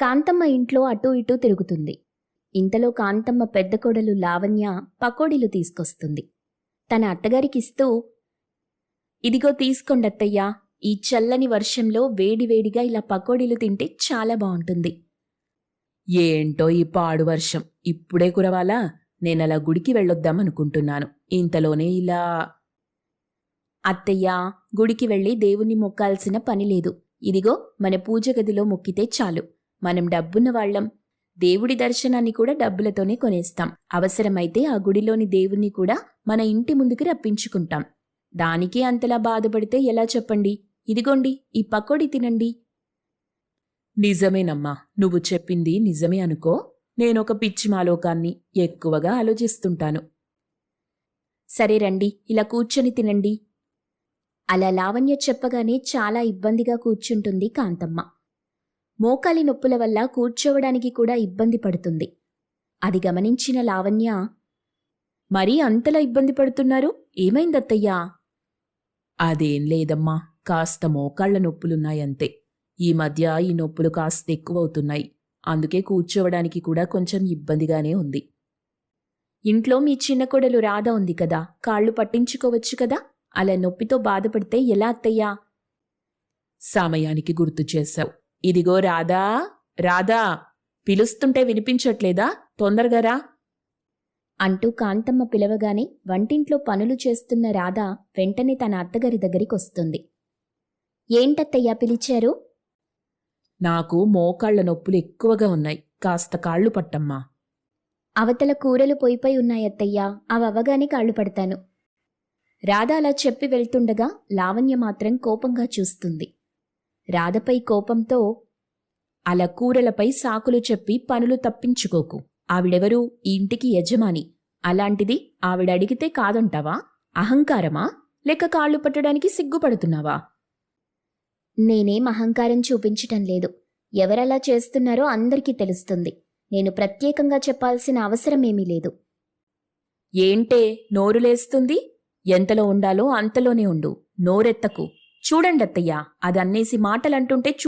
కాంతమ్మ ఇంట్లో అటూ ఇటూ తిరుగుతుంది. ఇంతలో కాంతమ్మ పెద్ద కోడలు లావణ్య పకోడీలు తీసుకొస్తుంది. తన అత్తగారికిస్తూ, ఇదిగో తీసుకోండత్తయ్యా, ఈ చల్లని వర్షంలో వేడివేడిగా ఇలా పకోడీలు తింటే చాలా బావుంటుంది. ఏంటో ఈ పాడు వర్షం ఇప్పుడే కురవాలా? నేనలా గుడికి వెళ్ళొద్దామనుకుంటున్నాను. ఇంతలోనే ఇలా. అత్తయ్యా, గుడికి వెళ్ళి దేవుణ్ణి మొక్కాల్సిన పనిలేదు. ఇదిగో మన పూజ గదిలో మొక్కితే చాలు. మనం డబ్బున్న వాళ్ళం. దేవుడి దర్శనాన్ని కూడా డబ్బులతోనే కొనేస్తాం. అవసరమైతే ఆ గుడిలోని దేవుణ్ణి కూడా మన ఇంటి ముందుకి రప్పించుకుంటాం. దానికే అంతలా బాధపడితే ఎలా చెప్పండి? ఇదిగోండి, ఈ పకోడీ తినండి. నిజమేనమ్మా, నువ్వు చెప్పింది నిజమే అనుకో. నేనొక పిచ్చి మాలోకాన్ని, ఎక్కువగా ఆలోచిస్తుంటాను. సరే రండి, ఇలా కూర్చొని తినండి. అలా లావణ్య చెప్పగానే చాలా ఇబ్బందిగా కూర్చుంటుంది కాంతమ్మ. మోకాలి నొప్పుల వల్ల కూర్చోవడానికి కూడా ఇబ్బంది పడుతుంది. అది గమనించిన లావణ్య, మరీ అంతలా ఇబ్బంది పడుతున్నారు? ఏమైందత్తయ్యా? అదేం లేదమ్మా, కాస్త మోకాళ్ల నొప్పులున్నాయంతే. ఈ మధ్య ఈ నొప్పులు కాస్త ఎక్కువవుతున్నాయి. అందుకే కూర్చోవడానికి కూడా కొంచెం ఇబ్బందిగానే ఉంది. ఇంట్లో మీ చిన్న కోడలు రాధ ఉంది కదా, కాళ్ళు పట్టించుకోవచ్చు కదా. అలా నొప్పితో బాధపడితే ఎలా అత్తయ్యా? సమయానికి గుర్తు చేశావు. ఇదిగో రాధా, రాధా, పిలుస్తుంటే వినిపించట్లేదా? తొందరగా రా అంటూ కాంతమ్మ పిలవగానే వంటింట్లో పనులు చేస్తున్న రాధ వెంటనే తన అత్తగారి దగ్గరికొస్తుంది. ఏంటత్తయ్యా పిలిచారు? నాకు మోకాళ్ల నొప్పులు ఎక్కువగా ఉన్నాయి. కాస్త కాళ్ళు పట్టమ్మా. అవతల కూరలు పొయ్యిపై ఉన్నాయత్తయ్యా, అవగానే కాళ్ళు పడతాను. రాధ అలా చెప్పి వెళ్తుండగా లావణ్య మాత్రం కోపంగా చూస్తుంది. రాధపై కోపంతో, అలా కూరలపై సాకులు చెప్పి పనులు తప్పించుకోకు. ఆవిడెవరు? ఈ ఇంటికి యజమాని. అలాంటిది ఆవిడడిగితే కాదంటావా? అహంకారమా? లేక కాళ్ళు పట్టడానికి సిగ్గుపడుతున్నావా? నేనేం అహంకారం చూపించటం లేదు. ఎవరలా చేస్తున్నారో అందరికీ తెలుస్తుంది. నేను ప్రత్యేకంగా చెప్పాల్సిన అవసరమేమీ లేదు. ఏంటే నోరులేస్తుంది? ఎంతలో ఉండాలో అంతలోనే ఉండు. నోరెత్తకు. చూడండత్తయ్యా, అదన్నేసి మాటలంటుంటే